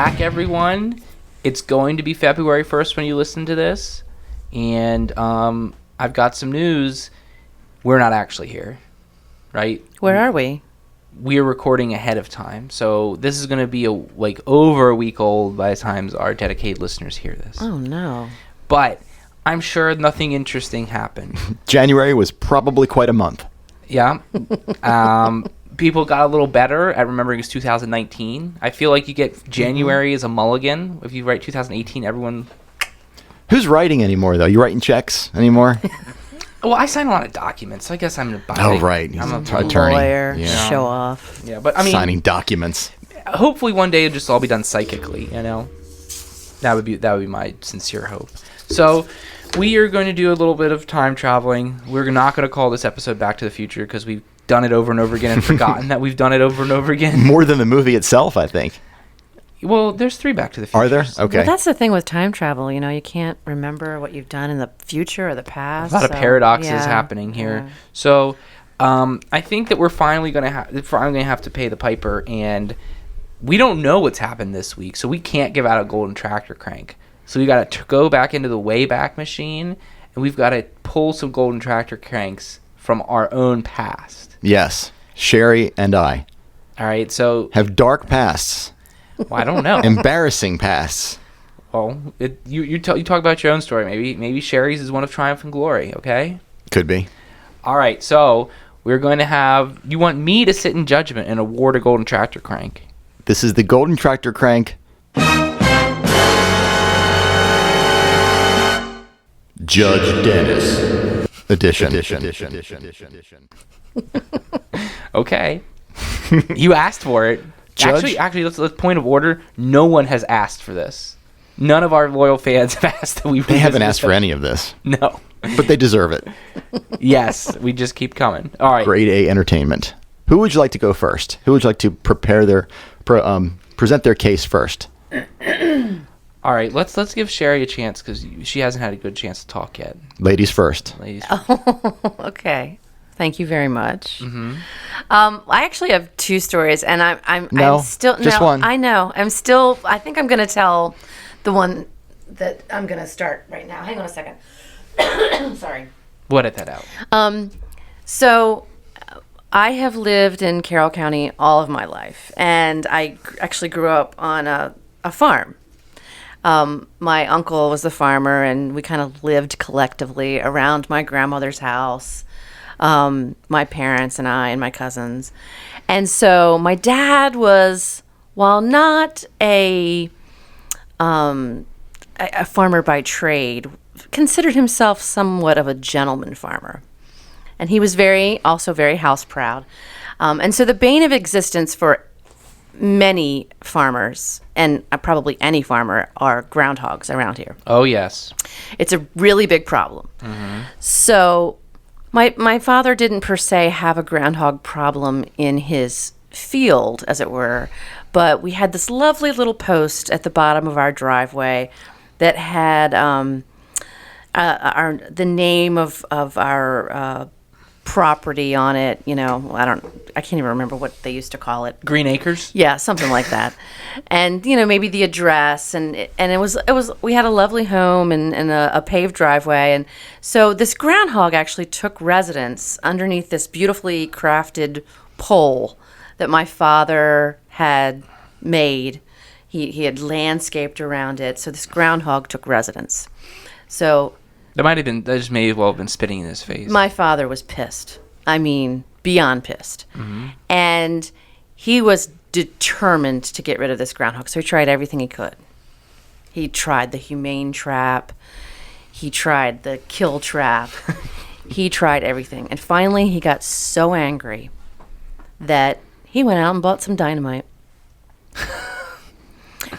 back, everyone. It's going to be February 1st when you listen to this. And I've got some news. We're not actually here, right? Where are we? We're recording ahead of time. So this is going to be over a week old by the time our dedicated listeners hear this. Oh, no. But I'm sure nothing interesting happened. January was probably quite a month. Yeah. People got a little better at remembering it's 2019. I feel like you get January as a mulligan. If you write 2018, everyone... Who's writing anymore, though? You writing checks anymore? Well, I sign a lot of documents, so I guess I'm a Oh, right. I'm an a attorney. Lawyer, Yeah. show off. Yeah, but I mean... Signing documents. Hopefully one day it'll just all be done psychically, you know? That would be my sincere hope. So... we are going to do a little bit of time traveling. We're not going to call this episode Back to the Future because we've done it over and over again and forgotten that we've done it over and over again. More than the movie itself, I think. Well, there's 3 Back to the Future. Are there? Okay. Well, that's the thing with time travel. You know, you can't remember what you've done in the future or the past. A lot of paradoxes yeah, happening here. yeah. So I think that we're finally going to have to pay the piper, and we don't know what's happened this week, so we can't give out a golden tractor crank. So we got to go back into the Wayback Machine, and we've got to pull some golden tractor cranks from our own past. Yes. Sherri and I All right, so have dark pasts. well, I don't know. Embarrassing pasts. Well, you talk about your own story. Maybe Sherri's is one of triumph and glory. Okay. Could be. All right, so we're going to have. You want me to sit in judgment and award a golden tractor crank? This is the golden tractor crank. Judge Dennis edition. Okay. You asked for it. Judge? Actually, let's point of order. No one has asked for this. None of our loyal fans have asked that we. They haven't asked for any of this, No. but they deserve it. Yes, we just keep coming. All right. Grade A entertainment. Who would you like to go first? Who would you like to present their case first? All right. Let's give Sherri a chance because she hasn't had a good chance to talk yet. Ladies first. Ladies. Okay. Thank you very much. Mm-hmm. I actually have 2 stories, and I'm still just one. I know. I think I'm going to tell the one that I'm going to start right now. Hang on a second. Sorry. We'll edit that out. So I have lived in Carroll County all of my life, and I actually grew up on a farm. My uncle was the farmer, and we kind of lived collectively around my grandmother's house, my parents and I and my cousins. And so my dad was, while not a farmer by trade, considered himself somewhat of a gentleman farmer. And he was also very house proud. And so the bane of existence for many farmers, and probably any farmer, are groundhogs around here. Oh yes. It's a really big problem. Mm-hmm. So my father didn't per se have a groundhog problem in his field, as it were, but we had this lovely little post at the bottom of our driveway that had the name of our property on it. You know, I can't even remember what they used to call it. Green Acres. Yeah, something like that. And maybe the address, and it was we had a lovely home and a paved driveway, and so this groundhog actually took residence underneath this beautifully crafted pole that my father had made. He had landscaped around it, so this groundhog took residence. So That just may as well have been spitting in his face. my father was pissed. I mean, beyond pissed. Mm-hmm. And he was determined to get rid of this groundhog, so he tried everything he could. He tried the humane trap. He tried the kill trap. He tried everything. And finally, he got so angry that he went out and bought some dynamite.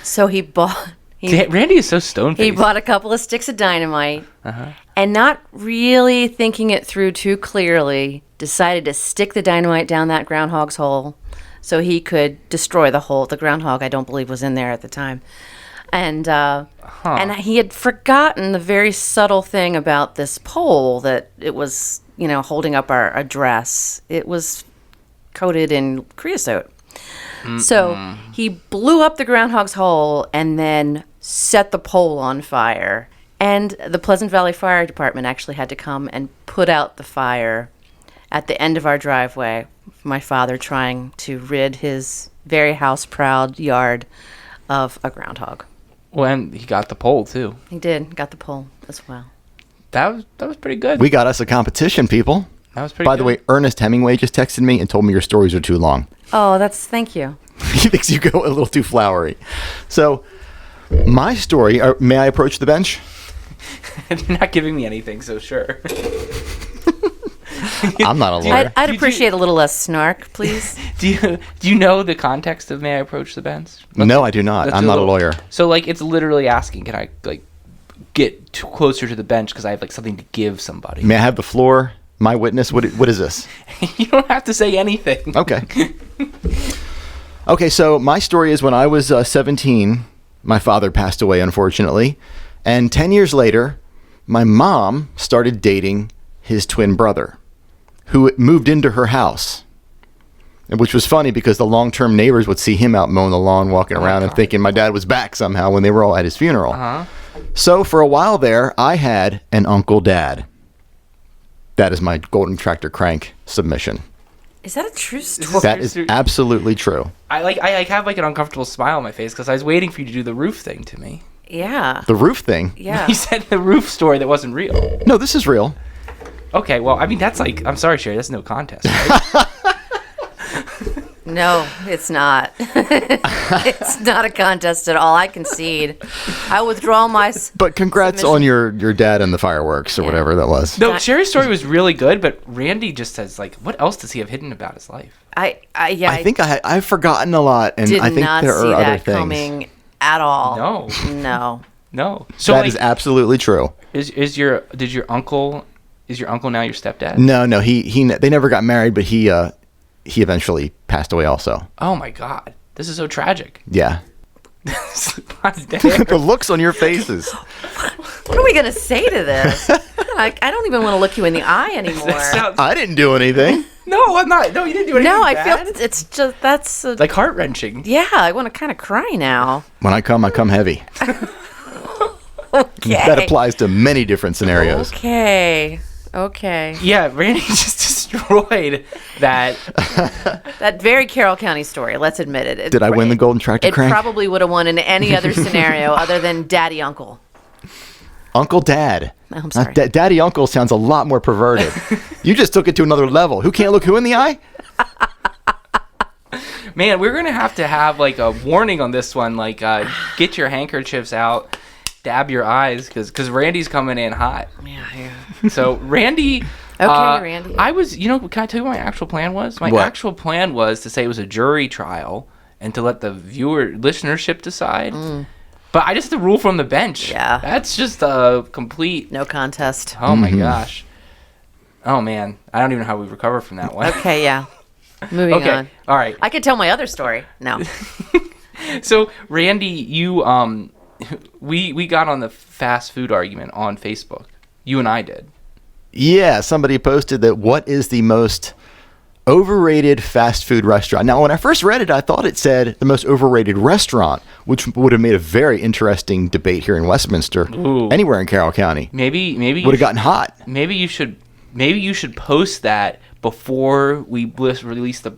So he bought... Randy is so stone-faced. He bought a couple of sticks of dynamite, Uh-huh. and not really thinking it through too clearly, decided to stick the dynamite down that groundhog's hole so he could destroy the hole. The groundhog, I don't believe, was in there at the time. And and he had forgotten the very subtle thing about this pole, that it was, holding up our address. It was coated in creosote. So he blew up the groundhog's hole and then set the pole on fire. And the Pleasant Valley Fire Department actually had to come and put out the fire at the end of our driveway. My father trying to rid his very house-proud yard of a groundhog. Well, and he got the pole too. He did. Got the pole as well. That was pretty good. We got us a competition, people. That was pretty By good. the way, Ernest Hemingway just texted me and told me your stories are too long. Oh, thank you. He thinks you go a little too flowery. So, my story, may I approach the bench? You're not giving me anything, so sure. I'm not a lawyer. I'd appreciate a little less snark, please. Do you know the context of May I Approach the Bench? No, I do not. Let's I'm do not a little- lawyer. So, like, it's literally asking, can I, like, get closer to the bench because I have, like, something to give somebody? May I have the floor? My witness? What is this? You don't have to say anything. Okay. Okay, so my story is when I was 17, my father passed away, unfortunately. And 10 years later, my mom started dating his twin brother, who moved into her house. Which was funny because the long-term neighbors would see him out mowing the lawn, walking around, and thinking my dad was back somehow when they were all at his funeral. Uh-huh. So for a while there, I had an Uncle Dad. That is my Golden Tractor Crank submission. Is that a true story? That is absolutely true. I have, like, an uncomfortable smile on my face because I was waiting for you to do the roof thing to me. Yeah. The roof thing? Yeah. You said the roof story that wasn't real. No, this is real. Okay, well, I mean, that's like, I'm sorry, Sherri, that's no contest, right? No, it's not. It's not a contest at all. I concede. I withdraw my... But congrats on your dad and the fireworks or whatever that was. No, Sherri's story was really good, but Randy just says, like, what else does he have hidden about his life? I think I've forgotten a lot, and did I think not there see are other that things. coming at all. No. No. So, That like, is absolutely true. is your uncle now your stepdad? No, they never got married, but he eventually passed away also. Oh my God, this is so tragic. Yeah. The The looks on your faces. What are we going to say to this? I don't even want to look you in the eye anymore. I didn't do anything. No, I'm not. No, you didn't do anything No, I bad. feel it's just, that's... Like heart-wrenching. yeah, I want to kind of cry now. When I come heavy. Okay. That applies to many different scenarios. Okay. Yeah, Randy just destroyed that. That very Carroll County story, let's admit it. Did I win the Golden Tractor It Crank? probably would have won in any other scenario other than Daddy Uncle. Uncle Dad. Oh, I'm sorry. Daddy Uncle sounds a lot more perverted. You just took it to another level. Who can't look who in the eye? Man, we're going to have like a warning on this one. Like, get your handkerchiefs out, dab your eyes, because Randy's coming in hot. Yeah. So, Randy... Okay, Randy. I was, can I tell you what my actual plan was? My What? actual plan was to say it was a jury trial and to let the listenership decide. But I just had to rule from the bench. Yeah. That's just a complete... No contest. Oh, my gosh. Oh, man. I don't even know how we recover from that one. Okay, yeah. Moving Okay. on. All right. I could tell my other story. No. So, Randy, you we got on the fast food argument on Facebook. You and I did. Yeah, somebody posted that what is the most overrated fast food restaurant. Now, when I first read it, I thought it said the most overrated restaurant, which would have made a very interesting debate here in Westminster, Ooh. anywhere in Carroll County. Maybe Would have gotten hot. Maybe you should post that before we release the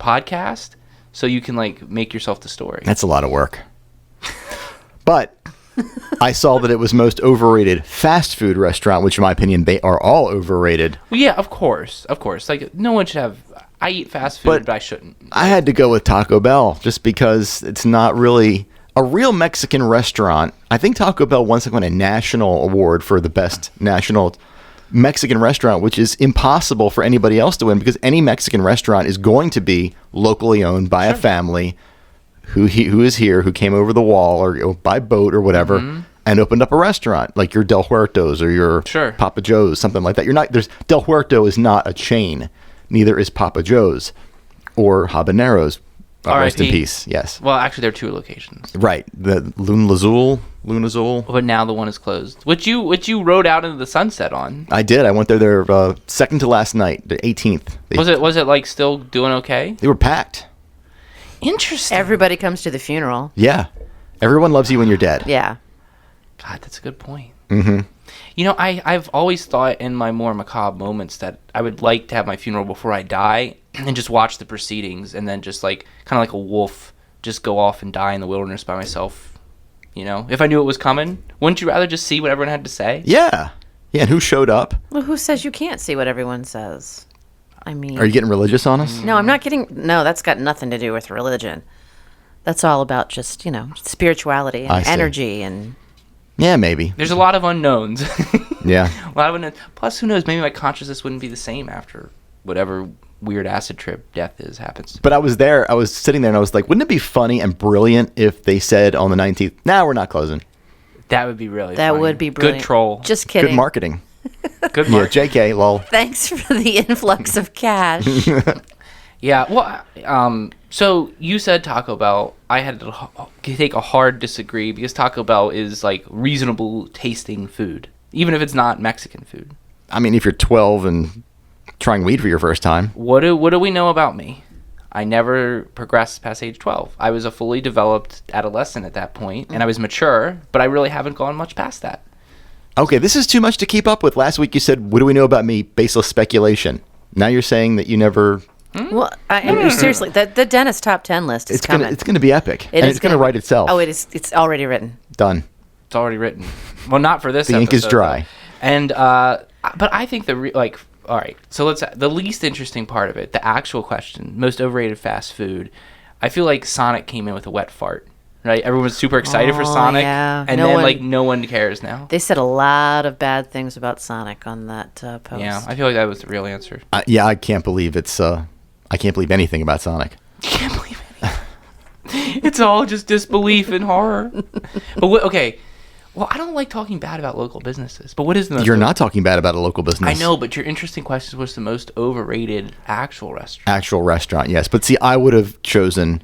podcast, so you can like make yourself the story. That's a lot of work. But I saw that it was most overrated fast food restaurant, which in my opinion, they are all overrated. Well, yeah, of course. Like, no one should have... I eat fast food, but I shouldn't. I had to go with Taco Bell just because it's not really a real Mexican restaurant. I think Taco Bell once won a national award for the best national Mexican restaurant, which is impossible for anybody else to win because any Mexican restaurant is going to be locally owned by a family who is here, who came over the wall or by boat or whatever, and opened up a restaurant like your Del Huertos or your Papa Joe's, something like that. Del Huerto is not a chain. Neither is Papa Joe's or Habaneros. Rest in peace. Yes. Well, actually, there are two locations. Right. The Luna Azul. But now the one is closed. Which you rode out into the sunset on. I did. I went there second to last night, the 18th. Was it like still doing okay? They were packed. Interesting. Everybody comes to the funeral. Yeah. Everyone loves you when you're dead. Yeah. God, that's a good point. Mm-hmm. You know, I've always thought in my more macabre moments that I would like to have my funeral before I die and just watch the proceedings and then just like kind of like a wolf just go off and die in the wilderness by myself. You know, if I knew it was coming, wouldn't you rather just see what everyone had to say? Yeah. Yeah, and who showed up? Well, who says you can't see what everyone says? I mean... Are you getting religious on us? No, I'm not getting... No, that's got nothing to do with religion. That's all about just, spirituality I and see. energy and... Yeah, maybe. There's a lot of unknowns. Yeah. A lot of unknowns. Plus, who knows? Maybe my consciousness wouldn't be the same after whatever weird acid trip death happens. But I was there, I was sitting there, and I was like, wouldn't it be funny and brilliant if they said on the 19th, nah, we're not closing? That would be really That funny. would be brilliant. Good troll. Just kidding. Good marketing. Good Yeah, mark. JK, lol. Thanks for the influx of cash. Yeah, well, so you said Taco Bell. I had to take a hard disagree because Taco Bell is like reasonable tasting food, even if it's not Mexican food. I mean, if you're 12 and trying weed for your first time. What do we know about me? I never progressed past age 12. I was a fully developed adolescent at that point, and I was mature, but I really haven't gone much past that. Okay, this is too much to keep up with. Last week you said, what do we know about me? Baseless speculation. Now you're saying that you never... Well, seriously, the dentist top 10 list is coming. It's gonna be epic. It and is it's gonna write itself. Oh, it is. It's already written. Done. It's already written. Well, not for this The ink is episode, dry. though. And, but I think all right, so the least interesting part of it, the actual question, most overrated fast food, I feel like Sonic came in with a wet fart, right? Everyone's super excited for Oh, Sonic, yeah. and no one cares now. They said a lot of bad things about Sonic on that post. Yeah, I feel like that was the real answer. Yeah, I can't believe it's... I can't believe anything about Sonic. Can't believe it. It's all just disbelief and horror. But okay. Well, I don't like talking bad about local businesses. But what is the most You're not talking bad about a local business. I know, but your interesting question was the most overrated actual restaurant. Actual restaurant, yes. But see, I would have chosen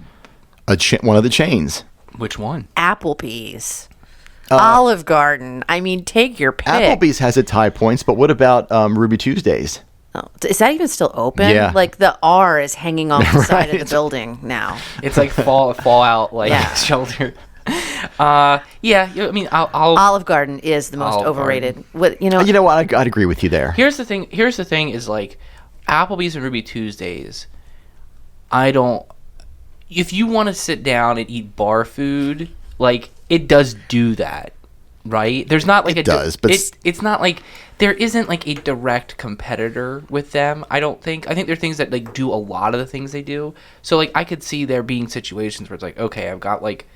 one of the chains. Which one? Applebee's. Olive Garden. I mean, take your pick. Applebee's has its high points, but what about Ruby Tuesdays? Oh, is that even still open? Yeah. Like the R is hanging off the side of the Right. building now. It's like fallout like Yeah. shelter. Yeah. I mean, I'll Olive Garden is the most Olive overrated. What You know what? I'd agree with you there. Here's the thing is like Applebee's and Ruby Tuesdays. If you want to sit down and eat bar food, like it does do that, right? There's not like It does, but it's not like there isn't like a direct competitor with them. I don't think. I think there are things that like do a lot of the things they do. So like I could see there being situations where it's like, okay, I've got like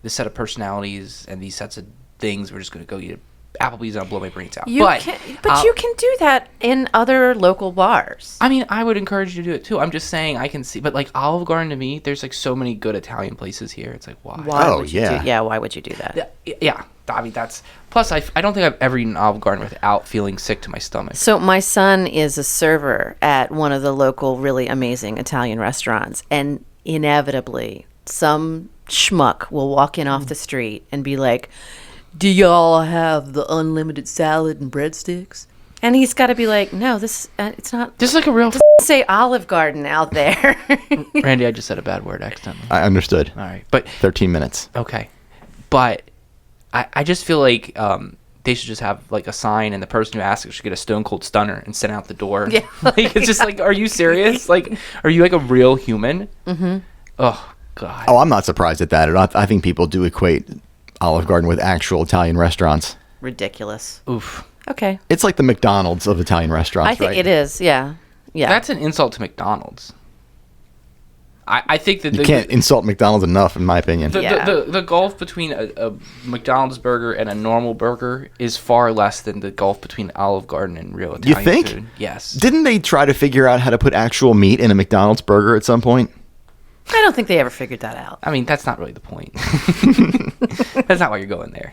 this set of personalities and these sets of things. We're just gonna go eat at Applebee's and I'll blow my brains out. you can do that in other local bars. I mean, I would encourage you to do it too. I'm just saying I can see, but like Olive Garden to me, there's like so many good Italian places here. It's like why? Why Oh, would you yeah. Yeah, why would you do that? Yeah. I mean, that's plus. I don't think I've ever eaten Olive Garden without feeling sick to my stomach. So my son is a server at one of the local really amazing Italian restaurants, and inevitably some schmuck will walk in off the street and be like, "Do y'all have the unlimited salad and breadsticks?" And he's got to be like, "No, it's not." Just like a real. Say Olive Garden out there. Randy, I just said a bad word accidentally. I understood. All right, but 13 minutes. okay, but I just feel like they should just have like a sign, and the person who asks should get a Stone Cold Stunner and send out the door. Yeah. Like, it's just like, are you serious? Like, are you like a real human? Mm-hmm. Oh God. Oh, I'm not surprised at that. I think people do equate Olive Garden with actual Italian restaurants. Ridiculous. Oof. Okay. It's like the McDonald's of Italian restaurants, I think right? it is. Yeah. Yeah. That's an insult to McDonald's. I think that You can't insult McDonald's enough, in my opinion. Yeah. the gulf between a McDonald's burger and a normal burger is far less than the gulf between Olive Garden and real Italian think? food. Yes. Didn't they try to figure out how to put actual meat in a McDonald's burger at some point? I don't think they ever figured that out. I mean, that's not really the point. That's not why you're going there.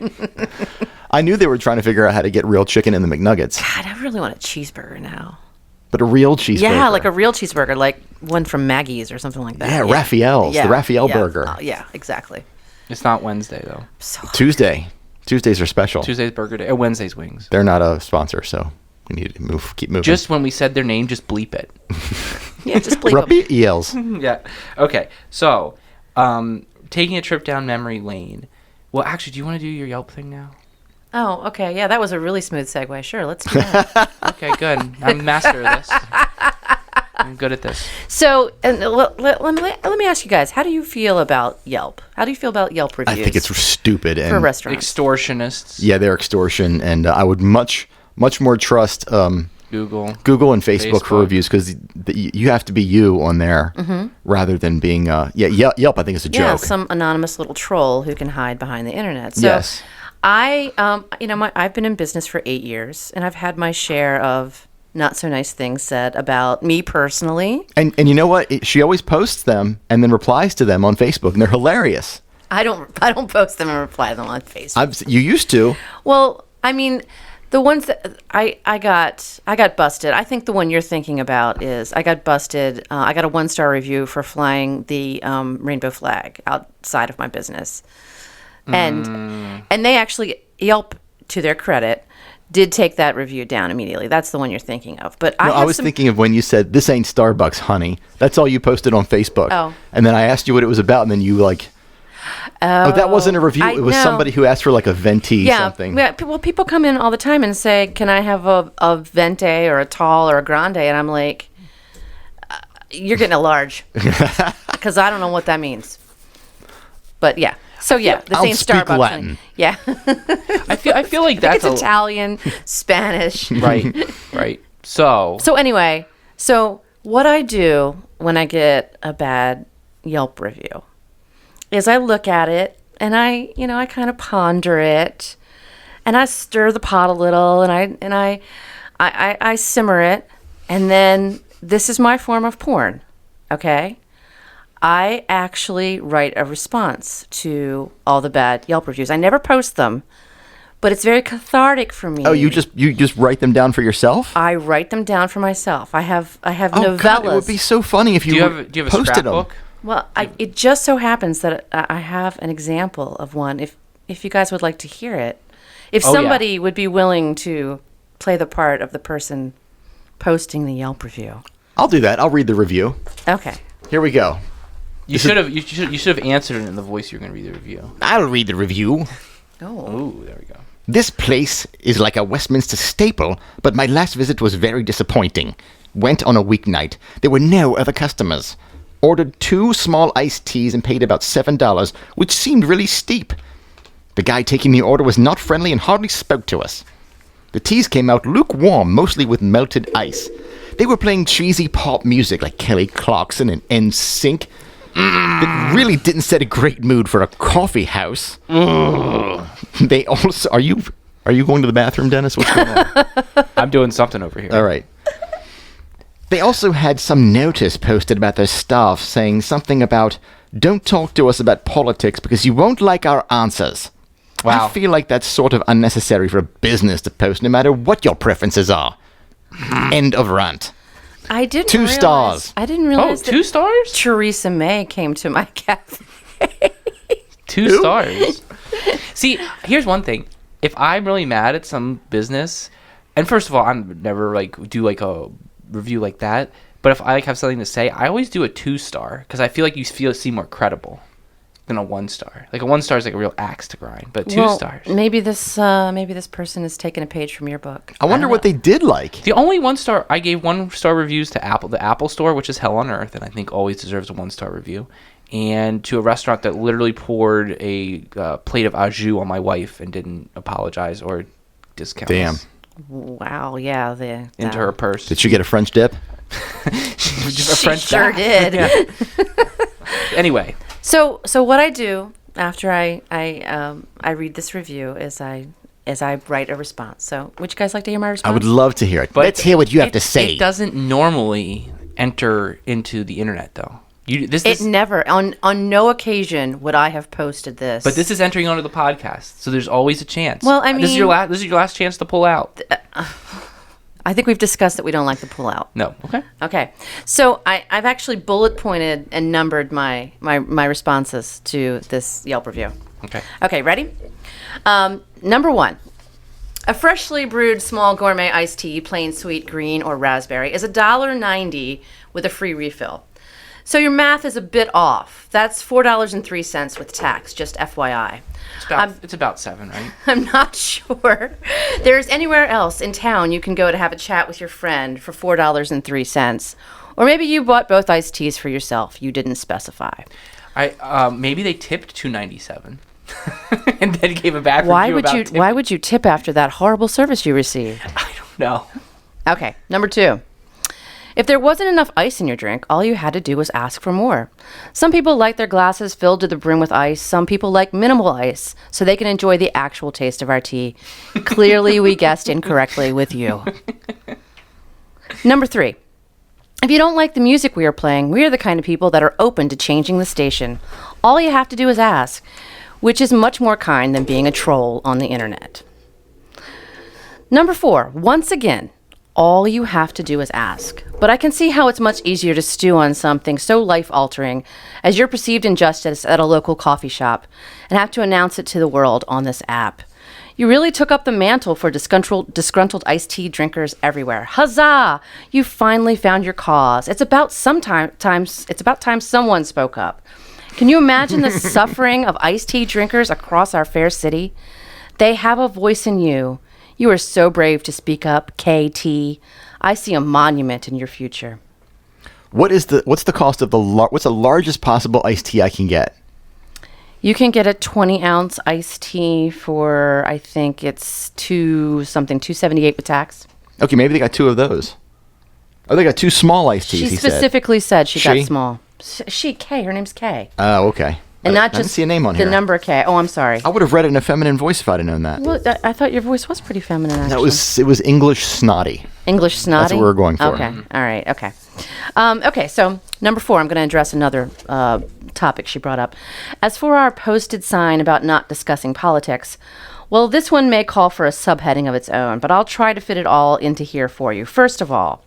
I knew they were trying to figure out how to get real chicken in the McNuggets, God, I really want a cheeseburger now. but a real cheeseburger. Yeah, like a real cheeseburger, like one from Maggie's or something like that. Yeah, Raphael's, the Raphael burger. Yeah, exactly. It's not Wednesday, though. So Tuesday. Tuesdays are special. Tuesday's burger day. Or Wednesday's wings. They're not a sponsor, so we need to keep moving. Just when we said their name, just bleep it. yeah, just bleep 'em. Repeat ELs. Yeah. Okay. So Taking a trip down memory lane. Well, actually, do you want to do your Yelp thing now? Oh, okay. Yeah, that was a really smooth segue. Sure, let's do that. Okay, good. I'm a master of this. I'm good at this. So, and let me ask you guys, how do you feel about Yelp? How do you feel about Yelp reviews? I think it's stupid. for And restaurants. Extortionists. yeah, they're extortion, and I would much more trust Google and Facebook for reviews, because you have to be you on there rather than being Yelp. I think is a Yeah, joke. some anonymous little troll who can hide behind the internet. So Yes. I've been in business for 8 years, and I've had my share of not so nice things said about me personally. And you know what? She always posts them and then replies to them on Facebook, and they're hilarious. I don't post them and reply to them on Facebook. You used to. Well, I mean, the ones that I got busted. I think the one you're thinking about is I got busted. I got a 1-star review for flying the rainbow flag outside of my business, and they actually, Yelp, to their credit, did take that review down immediately. That's the one you're thinking of. But I was thinking of when you said, "This ain't Starbucks, honey." That's all you posted on Facebook. Oh. And then I asked you what it was about, and then you like, oh, that wasn't a review. It was somebody who asked for like a venti something. Yeah. Well, people come in all the time and say, "Can I have a venti or a tall or a grande?" And I'm like, "You're getting a large," because I don't know what that means. But yeah. So yeah, this I'll ain't speak Starbucks. Latin. Honey. Yeah. I feel like that's it's Italian, Spanish. right. So Anyway, what I do when I get a bad Yelp review is I look at it and I kind of ponder it, and I stir the pot a little, and I simmer it, and then this is my form of porn, okay? I actually write a response to all the bad Yelp reviews. I never post them, but it's very cathartic for me. Oh, you just write them down for yourself? I write them down for myself. I have novellas. God, it would be so funny if you do you have a posted scrapbook? them. Well, it just so happens that I have an example of one. If you guys would like to hear it, if somebody would be willing to play the part of the person posting the Yelp review. I'll do that. I'll read the review. Okay. Here we go. You should have answered it in the voice you're going to read the review. I'll read the review. Oh. Ooh, there we go. This place is like a Westminster staple, but my last visit was very disappointing. Went on a weeknight. There were no other customers. Ordered 2 small iced teas and paid about $7, which seemed really steep. The guy taking the order was not friendly and hardly spoke to us. The teas came out lukewarm, mostly with melted ice. They were playing cheesy pop music like Kelly Clarkson and NSYNC. It really didn't set a great mood for a coffee house. They also... Are you going to the bathroom, Dennis? What's going on? I'm doing something over here. All right. They also had some notice posted about their staff saying something about, "Don't talk to us about politics because you won't like our answers." Wow. I feel like that's sort of unnecessary for a business to post, no matter what your preferences are. End of rant. I didn't 2 realize, stars. I didn't realize that 2 stars? Theresa May came to my cafe. 2 stars. See, here's one thing. If I'm really mad at some business, and first of all, I'm never do a review like that, but if I have something to say, I always do a 2-star because I feel like you seem more credible than a 1-star. Like a 1-star is like a real axe to grind, but 2 stars. Maybe this person has taken a page from your book. I wonder what they did like. The only 1-star I gave 1-star reviews to the Apple Store, which is hell on earth, and I think always deserves a 1-star review, and to a restaurant that literally poured a plate of au jus on my wife and didn't apologize or discount. Damn. us Wow, yeah. into her purse. Did she get a French dip? She sure did. Anyway. So what I do after I read this review is I write a response. So would you guys like to hear my response? I would love to hear it. Let's hear what you have to say. It doesn't normally enter into the internet, though. It never, on no occasion would I have posted this. But this is entering onto the podcast, so there's always a chance. Well, I mean, this is your last chance to pull out. I think we've discussed that we don't like to pull out. No. Okay. Okay. So I've actually bullet pointed and numbered my responses to this Yelp review. Okay. Okay, ready? Number 1. A freshly brewed small gourmet iced tea, plain sweet green or raspberry, is $1.90 with a free refill. So your math is a bit off. That's $4.03 with tax, just FYI. It's about 7, right? I'm not sure there's anywhere else in town you can go to have a chat with your friend for $4.03. Or maybe you bought both iced teas for yourself. You didn't specify. Maybe they tipped $2.97 and then gave a bad Why review would about you tipping. Why would you tip after that horrible service you received? I don't know. Okay, number 2. If there wasn't enough ice in your drink, all you had to do was ask for more. Some people like their glasses filled to the brim with ice. Some people like minimal ice so they can enjoy the actual taste of our tea. Clearly, we guessed incorrectly with you. Number 3. If you don't like the music we are playing, we are the kind of people that are open to changing the station. All you have to do is ask, which is much more kind than being a troll on the internet. Number 4. Once again, all you have to do is ask. But I can see how it's much easier to stew on something so life-altering as your perceived injustice at a local coffee shop and have to announce it to the world on this app. You really took up the mantle for disgruntled iced tea drinkers everywhere. Huzzah! You finally found your cause. It's about time someone spoke up. Can you imagine the suffering of iced tea drinkers across our fair city? They have a voice in you. You are so brave to speak up, KT. I see a monument in your future. What's the cost of what's the largest possible iced tea I can get? You can get a 20-ounce iced tea for, I think it's $2.78 with tax. Okay, maybe they got 2 of those. Oh, they got 2 small iced teas. She specifically said she She? got small. Kay. Her name's Kay. Oh, okay. And not I didn't just see a name on the here. number K. Oh, I'm sorry. I would have read it in a feminine voice if I'd have known that. Well, I thought your voice was pretty feminine, actually. It was English snotty. English snotty? That's what we're going for. Okay. All right. Okay. Okay. So number 4, I'm going to address another topic she brought up. As for our posted sign about not discussing politics, well, this one may call for a subheading of its own, but I'll try to fit it all into here for you. First of all,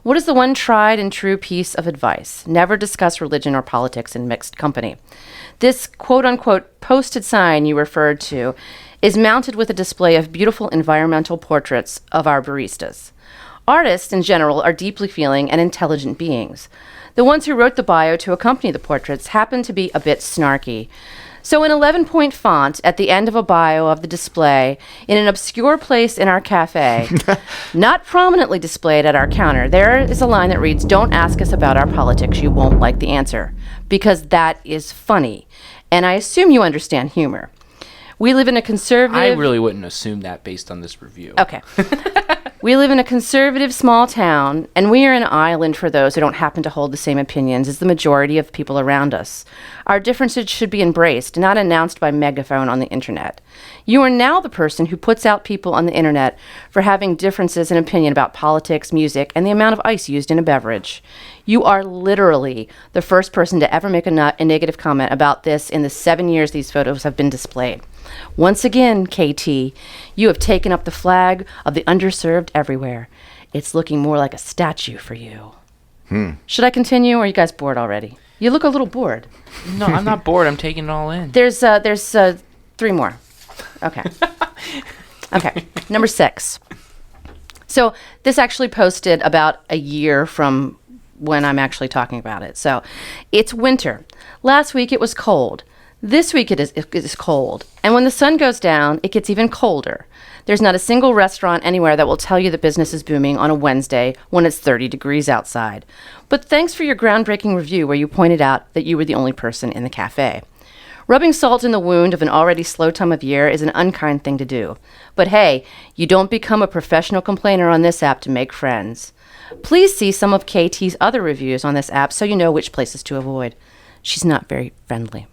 what is the one tried and true piece of advice? Never discuss religion or politics in mixed company. This quote-unquote posted sign you referred to is mounted with a display of beautiful environmental portraits of our baristas. Artists, in general, are deeply feeling and intelligent beings. The ones who wrote the bio to accompany the portraits happen to be a bit snarky. So in 11-point font at the end of a bio of the display, in an obscure place in our cafe, not prominently displayed at our counter, there is a line that reads, "Don't ask us about our politics, you won't like the answer." Because that is funny. And I assume you understand humor. We live in a conservative... I really wouldn't assume that based on this review. Okay. We live in a conservative small town, and we are an island for those who don't happen to hold the same opinions as the majority of people around us. Our differences should be embraced, not announced by megaphone on the internet. You are now the person who puts out people on the internet for having differences in opinion about politics, music, and the amount of ice used in a beverage. You are literally the first person to ever make a negative comment about this in the 7 years these photos have been displayed. Once again, KT, you have taken up the flag of the underserved everywhere. It's looking more like a statue for you. Should I continue, or are you guys bored already? You look a little bored. No, I'm not bored. I'm taking it all in. There's 3 more. Okay. Okay. Number 6. So this actually posted about a year from when I'm actually talking about it. So it's winter. Last week it was cold. This week it is cold. And when the sun goes down, it gets even colder. There's not a single restaurant anywhere that will tell you that business is booming on a Wednesday when it's 30 degrees outside. But thanks for your groundbreaking review where you pointed out that you were the only person in the cafe. Rubbing salt in the wound of an already slow time of year is an unkind thing to do. But hey, you don't become a professional complainer on this app to make friends. Please see some of KT's other reviews on this app so you know which places to avoid. She's not very friendly.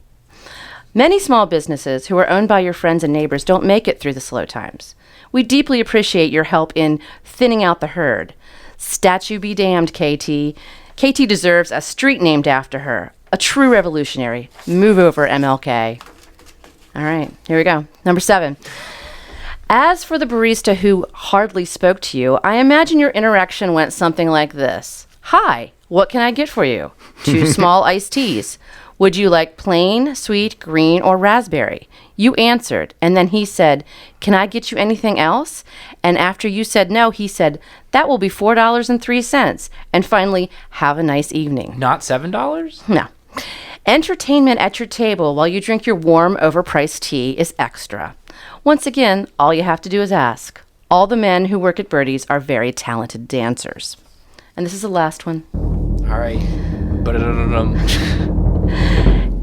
Many small businesses who are owned by your friends and neighbors don't make it through the slow times. We deeply appreciate your help in thinning out the herd. Statue be damned, KT. KT deserves a street named after her. A true revolutionary. Move over, MLK. All right, here we go. Number 7. As for the barista who hardly spoke to you, I imagine your interaction went something like this. Hi, what can I get for you? 2 small iced teas. Would you like plain, sweet, green, or raspberry? You answered, and then he said, can I get you anything else? And after you said no, he said, that will be $4.03. And finally, have a nice evening. Not $7? No. Entertainment at your table while you drink your warm, overpriced tea is extra. Once again, all you have to do is ask. All the men who work at Birdie's are very talented dancers. And this is the last one. All right.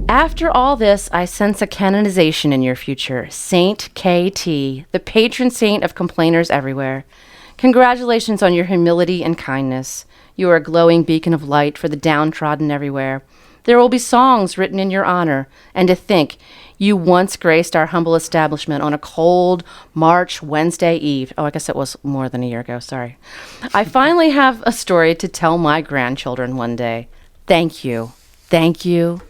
After all this, I sense a canonization in your future. Saint KT, the patron saint of complainers everywhere. Congratulations on your humility and kindness. You are a glowing beacon of light for the downtrodden everywhere. There will be songs written in your honor. And to think, you once graced our humble establishment on a cold March Wednesday eve. Oh, I guess it was more than a year ago. Sorry. I finally have a story to tell my grandchildren one day. Thank you. Thank you.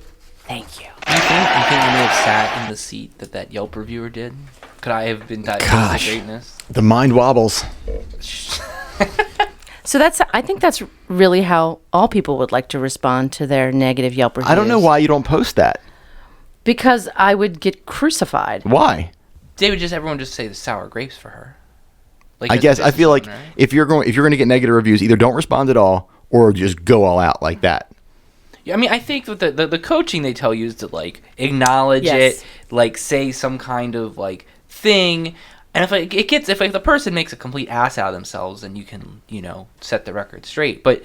Thank you. You think I may have sat in the seat that Yelp reviewer did? Could I have been that close to greatness? The mind wobbles. So I think that's really how all people would like to respond to their negative Yelp reviews. I don't know why you don't post that. Because I would get crucified. Why? Everyone just say the sour grapes for her. Like, I guess I feel like if you're going to get negative reviews, either don't respond at all or just go all out like that. Yeah, I mean, I think that the coaching they tell you is to like acknowledge it, like say some kind of like thing. And if the person makes a complete ass out of themselves, then you can, set the record straight. But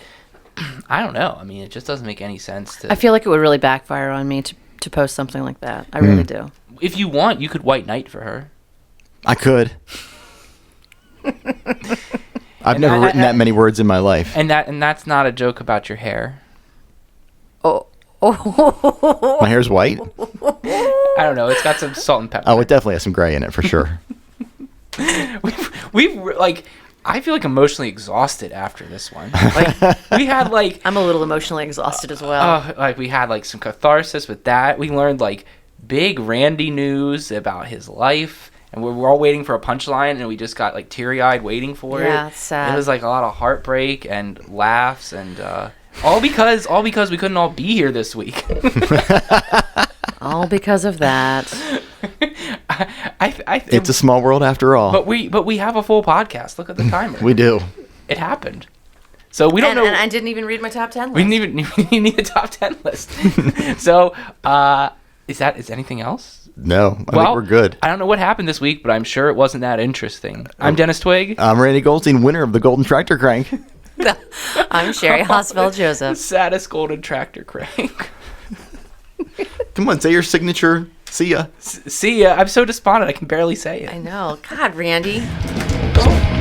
I don't know. I mean, it just doesn't make any sense to. I feel like it would really backfire on me to post something like that. I really do. If you want, you could white knight for her. I could. I've never written that many words in my life. And that's not a joke about your hair. Oh. My hair's white? I don't know. It's got some salt and pepper. Oh, it definitely has some gray in it for sure. we've I feel like emotionally exhausted after this one. Like we had like I'm a little emotionally exhausted as well. Like we had like some catharsis with that. We learned like big Randy news about his life, and we're all waiting for a punchline, and we just got like teary-eyed waiting for it. Yeah, it's sad. It was like a lot of heartbreak and laughs, and all because we couldn't all be here this week. All because of that. It's a small world after all. But we have a full podcast. Look at the timer. We do. It happened. So we don't know. And I didn't even read my top 10 list. We didn't even need a top 10 list. So is anything else? No, I think we're good. I don't know what happened this week, but I'm sure it wasn't that interesting. I'm Dennis Twigg. I'm Randy Goldstein, winner of the Golden Tractor Crank. I'm Sherri Hosfeld Joseph. Saddest golden tractor crank. Come on, say your signature. See ya. See ya. I'm so despondent I can barely say it. I know. God, Randy. Oh.